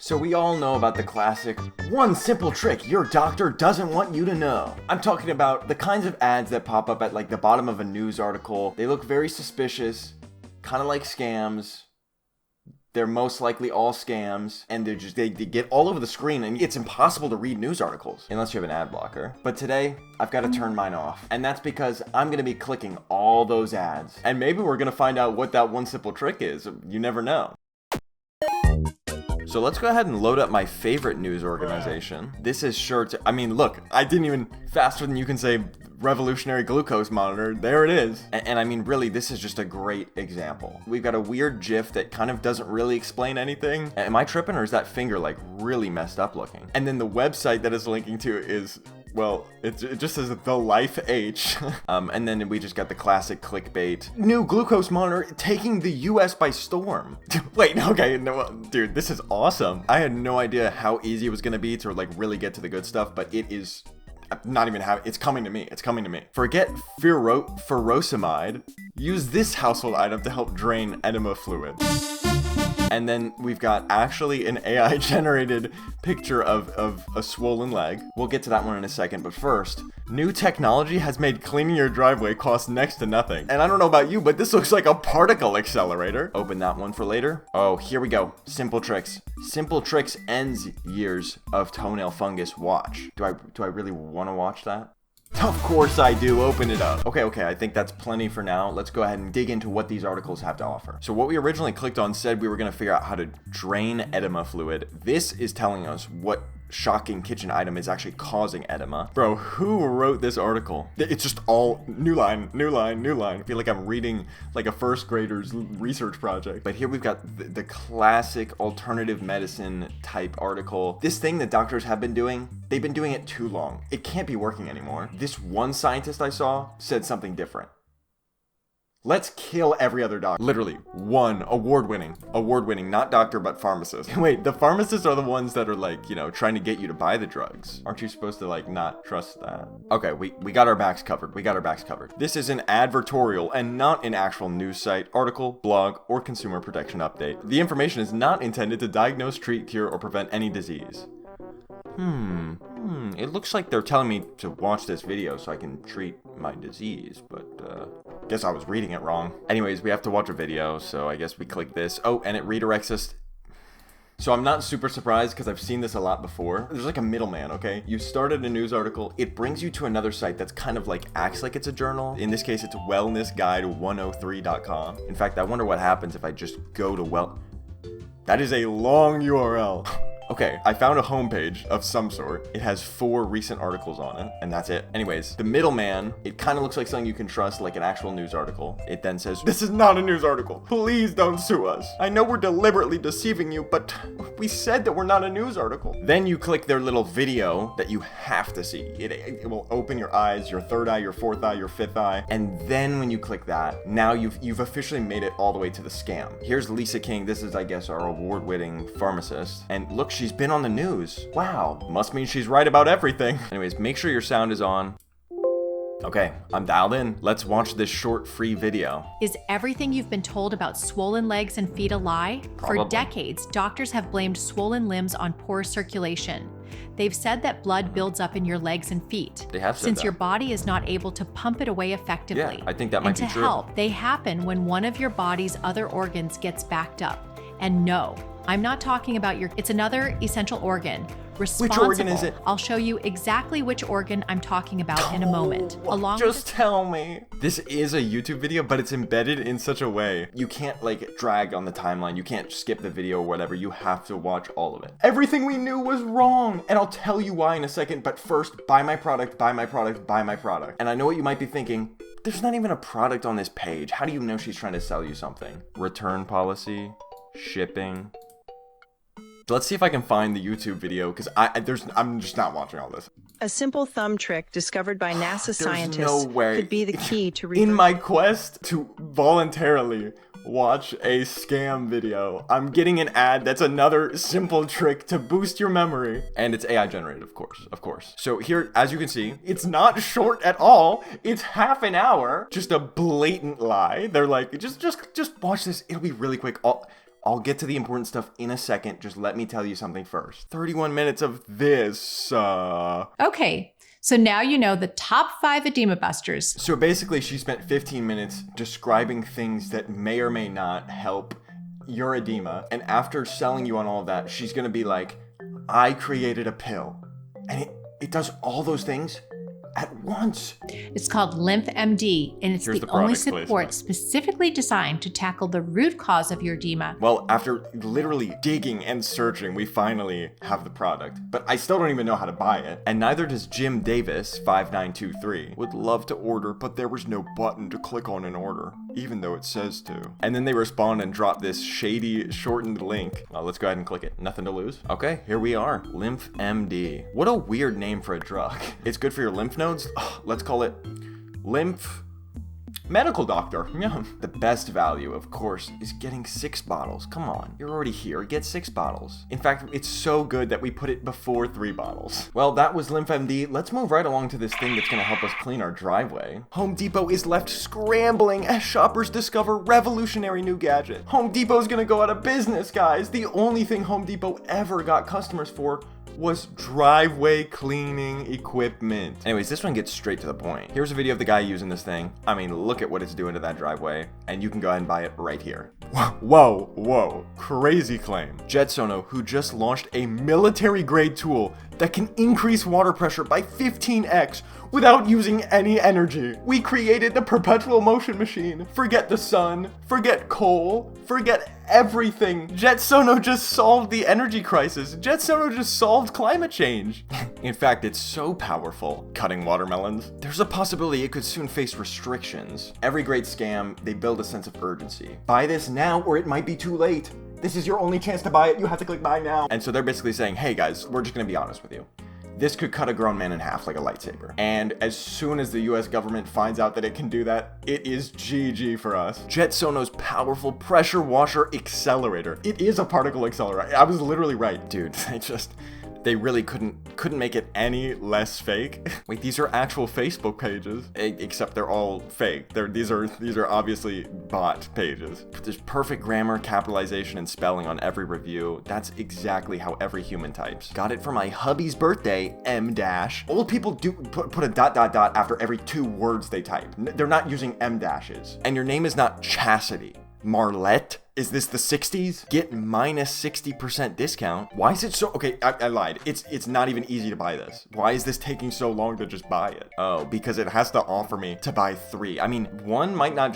So we all know about the classic, one simple trick your doctor doesn't want you to know. I'm talking about the kinds of ads that pop up at like the bottom of a news article. They look very suspicious, kind of like scams. They're most likely all scams, and they get all over the screen, and it's impossible to read news articles unless you have an ad blocker. But today, I've got to turn mine off, and that's because I'm going to be clicking all those ads. And maybe we're going to find out what that one simple trick is. You never know. So let's go ahead and load up my favorite news organization. This is sure to, I mean, look, I didn't even, faster than you can say revolutionary glucose monitor, there it is. And I mean, really, this is just a great example. We've got a weird GIF that kind of doesn't really explain anything. Am I tripping, or is that finger like really messed up looking? And then the website that it's linking to is, well, it just says The Life H. And then we just got the classic clickbait. New glucose monitor taking the US by storm. Wait, okay, no, dude, this is awesome. I had no idea how easy it was gonna be to like really get to the good stuff, but it is not even how it's coming to me. It's coming to me. Forget furosemide. Use this household item to help drain enema fluid. And then we've got actually an AI generated picture of a swollen leg. We'll get to that one in a second, but first, new technology has made cleaning your driveway cost next to nothing. And I don't know about you, but this looks like a particle accelerator. Open that one for later. Oh, here we go. Simple tricks. Simple tricks ends years of toenail fungus. Watch. Do I really want to watch that? Of course I do. Open it up. Okay, I think that's plenty for now. Let's go ahead and dig into what these articles have to offer. So what we originally clicked on said we were going to figure out how to drain edema fluid. This is telling us what shocking kitchen item is actually causing edema. Bro, who wrote this article? It's just all new line. I feel like I'm reading like a first grader's research project. But here we've got the classic alternative medicine type article. This thing that doctors have been doing, they've been doing it too long. It can't be working anymore. This one scientist I saw said something different. Let's kill every other doctor. Literally, one award-winning, not doctor, but pharmacist. Wait, the pharmacists are the ones that are like, you know, trying to get you to buy the drugs. Aren't you supposed to like not trust that? Okay, we got our backs covered. This is an advertorial and not an actual news site, article, blog, or consumer protection update. The information is not intended to diagnose, treat, cure, or prevent any disease. It looks like they're telling me to watch this video so I can treat my disease, but guess I was reading it wrong. Anyways, we have to watch a video, so I guess we click this. Oh, and it redirects us. So I'm not super surprised because I've seen this a lot before. There's like a middleman, okay? You started a news article, it brings you to another site that's kind of like acts like it's a journal. In this case, it's wellnessguide103.com. In fact, I wonder what happens if I just go to That is a long URL. Okay, I found a homepage of some sort. It has 4 recent articles on it, and that's it. Anyways, the middleman, it kind of looks like something you can trust, like an actual news article. It then says, this is not a news article. Please don't sue us. I know we're deliberately deceiving you, but we said that we're not a news article. Then you click their little video that you have to see. It will open your eyes, your third eye, your fourth eye, your fifth eye. And then when you click that, now you've officially made it all the way to the scam. Here's Lisa King. This is, I guess, our award-winning pharmacist. And look, she's been on the news. Wow. Must mean she's right about everything. Anyways, make sure your sound is on. Okay, I'm dialed in. Let's watch this short free video. Is everything you've been told about swollen legs and feet a lie? Probably. For decades, doctors have blamed swollen limbs on poor circulation. They've said that blood builds up in your legs and feet. They have said Since that. your body is not able to pump it away effectively. Yeah, I think that might be and to true. help, they happen when one of your body's other organs gets backed up. And no, I'm not talking about it's another essential organ. Responsible. Which organ is it? I'll show you exactly which organ I'm talking about in a moment. Just tell me. This is a YouTube video, but it's embedded in such a way. You can't like drag on the timeline. You can't skip the video or whatever. You have to watch all of it. Everything we knew was wrong. And I'll tell you why in a second. But first, buy my product, buy my product, buy my product. And I know what you might be thinking. There's not even a product on this page. How do you know she's trying to sell you something? Return policy, shipping. Let's see if I can find the YouTube video, because I'm just not watching all this. A simple thumb trick discovered by NASA scientists no way. could be the key to In my quest to voluntarily watch a scam video, I'm getting an ad that's another simple trick to boost your memory. And it's AI generated, of course. So here, as you can see, it's not short at all. It's half an hour. Just a blatant lie. They're like, just watch this. It'll be really quick. I'll get to the important stuff in a second. Just let me tell you something first. 31 minutes of this. Okay, so now you know the top 5 edema busters. So basically, she spent 15 minutes describing things that may or may not help your edema. And after selling you on all of that, she's going to be like, I created a pill. And it does all those things at once. It's called LymphMD, and it's the only support specifically designed to tackle the root cause of your edema. Well, after literally digging and searching, we finally have the product. But I still don't even know how to buy it. And neither does Jim Davis, 5923. Would love to order, but there was no button to click on and order, even though it says to. And then they respond and drop this shady, shortened link. Well, let's go ahead and click it. Nothing to lose. Okay, here we are. LymphMD. What a weird name for a drug. It's good for your lymph nodes. Let's call it lymph medical doctor. Yeah. The best value, of course, is getting 6 bottles. Come on, you're already here. Get 6 bottles. In fact, it's so good that we put it before 3 bottles. Well, that was LymphMD. Let's move right along to this thing that's gonna help us clean our driveway. Home Depot is left scrambling as shoppers discover revolutionary new gadget. Home Depot's gonna go out of business, guys. The only thing Home Depot ever got customers for was driveway cleaning equipment. Anyways, this one gets straight to the point. Here's a video of the guy using this thing. I mean, look at what it's doing to that driveway, and you can go ahead and buy it right here. Whoa, crazy claim. Jetsono, who just launched a military-grade tool that can increase water pressure by 15x without using any energy. We created the perpetual motion machine. Forget the sun, forget coal, forget everything. Jetsono just solved the energy crisis. Jetsono just solved climate change. In fact, it's so powerful, cutting watermelons, there's a possibility it could soon face restrictions. Every great scam, they build a sense of urgency. Buy this now or it might be too late. This is your only chance to buy it. You have to click buy now. And so they're basically saying, hey guys, we're just gonna be honest with you. This could cut a grown man in half like a lightsaber. And as soon as the US government finds out that it can do that, it is GG for us. Jetsono's powerful pressure washer accelerator. It is a particle accelerator. I was literally right. Dude, they really couldn't make it any less fake. Wait, these are actual Facebook pages, except they're all fake. These are obviously bot pages. There's perfect grammar, capitalization, and spelling on every review. That's exactly how every human types. Got it for my hubby's birthday, M dash. Old people do put a ... after every 2 words they type. They're not using M dashes. And your name is not Chastity. Marlette? Is this the 60s? Get minus 60% discount. Why is it so... Okay, I lied. It's not even easy to buy this. Why is this taking so long to just buy it? Oh, because it has to offer me to buy 3. I mean, 1 might not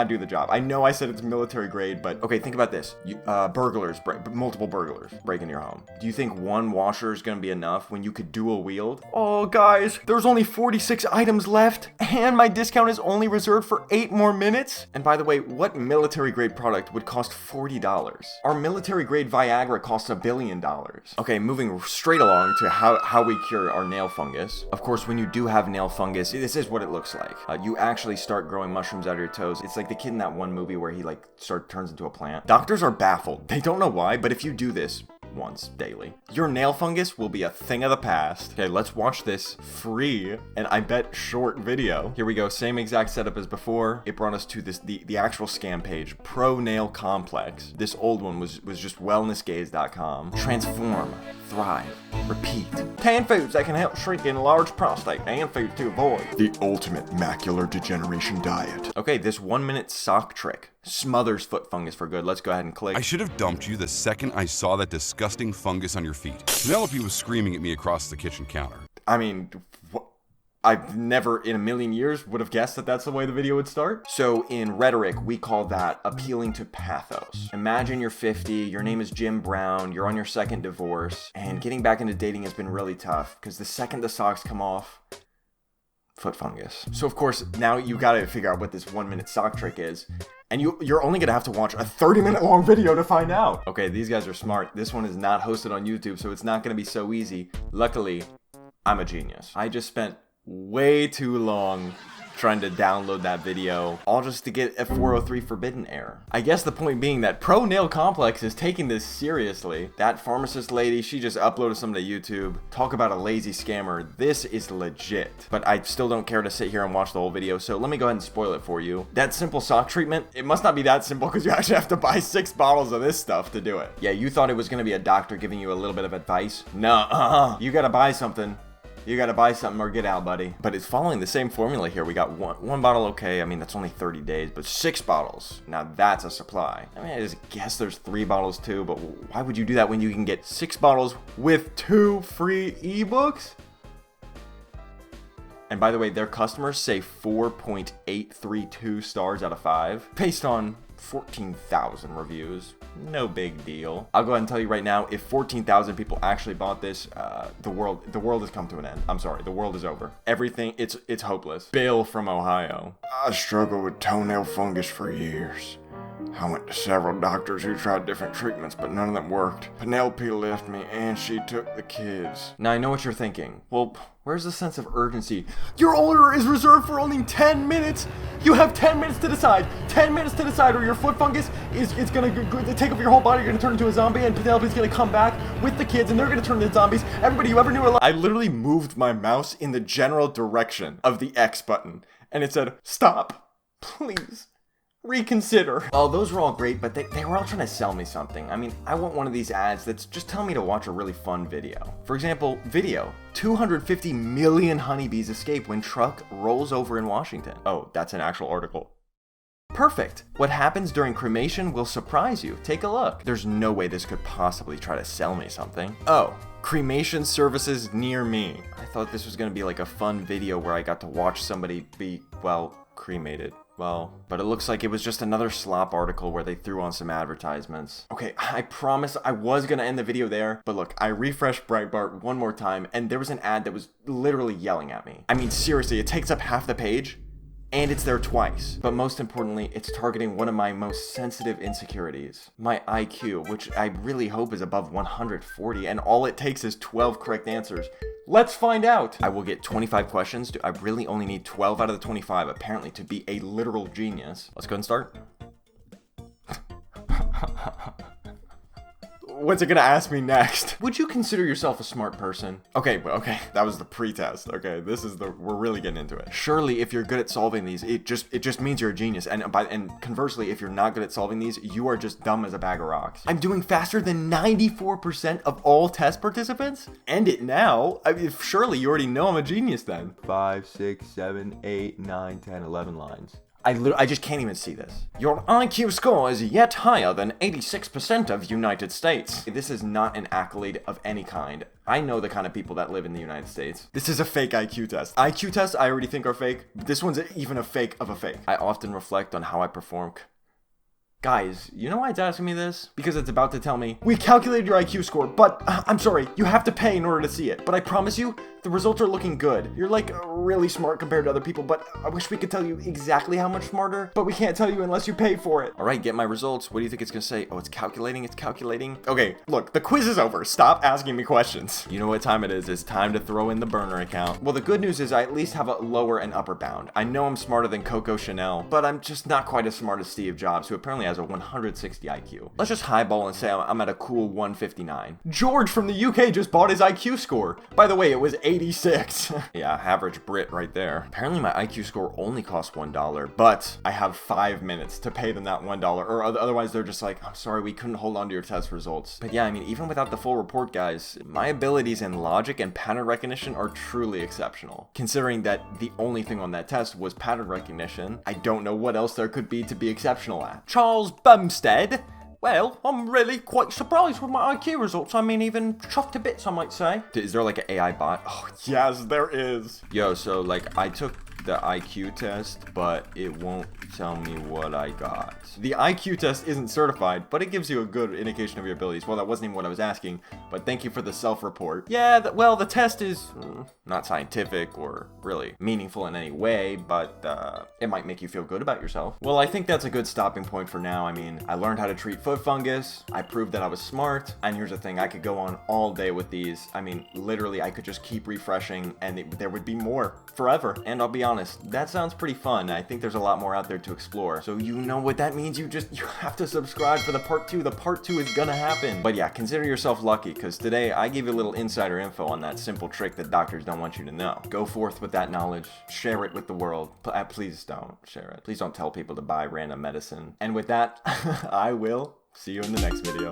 do the job. I know I said it's military grade, but okay, think about this. Multiple burglars break into your home. Do you think 1 washer is gonna be enough when you could dual wield? Oh, guys, there's only 46 items left, and my discount is only reserved for 8 more minutes. And by the way, what military grade product would cost $40? Our military grade Viagra costs $1 billion. Okay, moving straight along to how we cure our nail fungus. Of course, when you do have nail fungus, this is what it looks like. You actually start growing mushrooms out of your toes. It's like the kid in that one movie where he turns into a plant. Doctors are baffled. They don't know why, but if you do this once daily, your nail fungus will be a thing of the past. Okay, let's watch this free and I bet short video. Here we go, same exact setup as before. It brought us to the actual scam page, Pro Nail Complex. This old one was just wellnessgaze.com. Transform, thrive, repeat. 10 foods that can help shrink enlarge prostate and foods to avoid. The ultimate macular degeneration diet. Okay, this 1-minute sock trick smothers foot fungus for good. Let's go ahead and click. I should have dumped you the second I saw that disgusting fungus on your feet. Penelope was screaming at me across the kitchen counter. I mean, I've never in a million years would have guessed that that's the way the video would start. So in rhetoric, we call that appealing to pathos. Imagine you're 50, your name is Jim Brown, you're on your 2nd divorce, and getting back into dating has been really tough because the second the socks come off, foot fungus. So of course, now you gotta figure out what this 1-minute sock trick is. And you're only gonna have to watch a 30-minute long video to find out. Okay, these guys are smart. This one is not hosted on YouTube, so it's not gonna be so easy. Luckily, I'm a genius. I just spent way too long trying to download that video, all just to get a 403 forbidden error. I guess the point being that Pro Nail Complex is taking this seriously. That pharmacist lady, she just uploaded something to YouTube. Talk about a lazy scammer. This is legit. But I still don't care to sit here and watch the whole video, so let me go ahead and spoil it for you. That simple sock treatment, it must not be that simple because you actually have to buy 6 bottles of this stuff to do it. Yeah, you thought it was gonna be a doctor giving you a little bit of advice? No, you gotta buy something. You gotta buy something or get out, buddy. But it's following the same formula here. We got one bottle, okay. I mean, that's only 30 days, but 6 bottles. Now that's a supply. I mean, I just guess there's 3 bottles too, but why would you do that when you can get 6 bottles with 2 free ebooks? And by the way, their customers say 4.832 stars out of 5, based on 14,000 reviews. No big deal. I'll go ahead and tell you right now, if 14,000 people actually bought this, the world has come to an end. I'm sorry, the world is over. Everything, it's hopeless. Bill from Ohio. I struggled with toenail fungus for years. I went to several doctors who tried different treatments, but none of them worked. Penelope left me, and she took the kids. Now, I know what you're thinking. Well, where's the sense of urgency? Your order is reserved for only 10 minutes! You have 10 minutes to decide! 10 minutes to decide, or your foot fungus is gonna take over your whole body, you're gonna turn into a zombie, and Penelope's gonna come back with the kids, and they're gonna turn into zombies. Everybody you ever knew alive. I literally moved my mouse in the general direction of the X button, and it said, stop, please. Reconsider. Oh, those were all great, but they were all trying to sell me something. I mean, I want one of these ads that's just telling me to watch a really fun video. For example, video. 250 million honeybees escape when truck rolls over in Washington. Oh, that's an actual article. Perfect. What happens during cremation will surprise you. Take a look. There's no way this could possibly try to sell me something. Oh, cremation services near me. I thought this was gonna be like a fun video where I got to watch somebody be, well, cremated. Well, but it looks like it was just another slop article where they threw on some advertisements. Okay, I promise I was gonna end the video there, but look, I refreshed Breitbart one more time, and there was an ad that was literally yelling at me. I mean, seriously, it takes up half the page, and it's there twice. But most importantly, it's targeting one of my most sensitive insecurities, my IQ, which I really hope is above 140, and all it takes is 12 correct answers. Let's find out. I will get 25 questions. I really only need 12 out of the 25, apparently, to be a literal genius. Let's go and start. What's it gonna ask me next? Would you consider yourself a smart person? Okay, that was the pre-test. Okay, we're really getting into it. Surely, if you're good at solving these, it just means you're a genius. And conversely, if you're not good at solving these, you are just dumb as a bag of rocks. I'm doing faster than 94% of all test participants? End it now? I mean, surely you already know I'm a genius then. 5, 6, 7, 8, 9, 10, 11 lines. I just can't even see this. Your IQ score is yet higher than 86% of United States. This is not an accolade of any kind. I know the kind of people that live in the United States. This is a fake IQ test. IQ tests I already think are fake. This one's even a fake of a fake. I often reflect on how I perform. Guys, you know why it's asking me this? Because it's about to tell me, we calculated your IQ score, but I'm sorry, you have to pay in order to see it. But I promise you, the results are looking good. You're like really smart compared to other people, but I wish we could tell you exactly how much smarter, but we can't tell you unless you pay for it. All right, get my results. What do you think it's gonna say? Oh, it's calculating. Okay, look, the quiz is over. Stop asking me questions. You know what time it is. It's time to throw in the burner account. Well, the good news is I at least have a lower and upper bound. I know I'm smarter than Coco Chanel, but I'm just not quite as smart as Steve Jobs, who apparently has a 160 IQ. Let's just highball and say I'm at a cool 159. George from the UK just bought his IQ score. By the way, it was 86. Yeah, average Brit right there. Apparently my IQ score only costs $1, but I have 5 minutes to pay them that $1, or otherwise they're just like, I'm sorry, we couldn't hold on to your test results. But yeah, I mean, even without the full report, guys, my abilities in logic and pattern recognition are truly exceptional. Considering that the only thing on that test was pattern recognition, I don't know what else there could be to be exceptional at. Charles Bumstead. Well, I'm really quite surprised with my IQ results. I mean, even chuffed to bits, I might say. Is there like an AI bot? Oh, yes, there is. Yo, so like I took the IQ test, but it won't tell me what I got. The IQ test isn't certified, but it gives you a good indication of your abilities. Well, that wasn't even what I was asking, but thank you for the self-report. Yeah, well, the test is not scientific or really meaningful in any way, but it might make you feel good about yourself. Well, I think that's a good stopping point for now. I mean, I learned how to treat foot fungus, I proved that I was smart, and here's the thing, I could go on all day with these. I mean, literally, I could just keep refreshing, and there would be more forever. And I'll be honest, honest, that sounds pretty fun. I think there's a lot more out there to explore. So you know what that means, you have to subscribe for the part 2. The part 2 is gonna happen. But yeah, consider yourself lucky, because today I gave you a little insider info on that simple trick that doctors don't want you to know. Go forth with that knowledge, share it with the world. Please don't share it. Please don't tell people to buy random medicine. And with that, I will see you in the next video.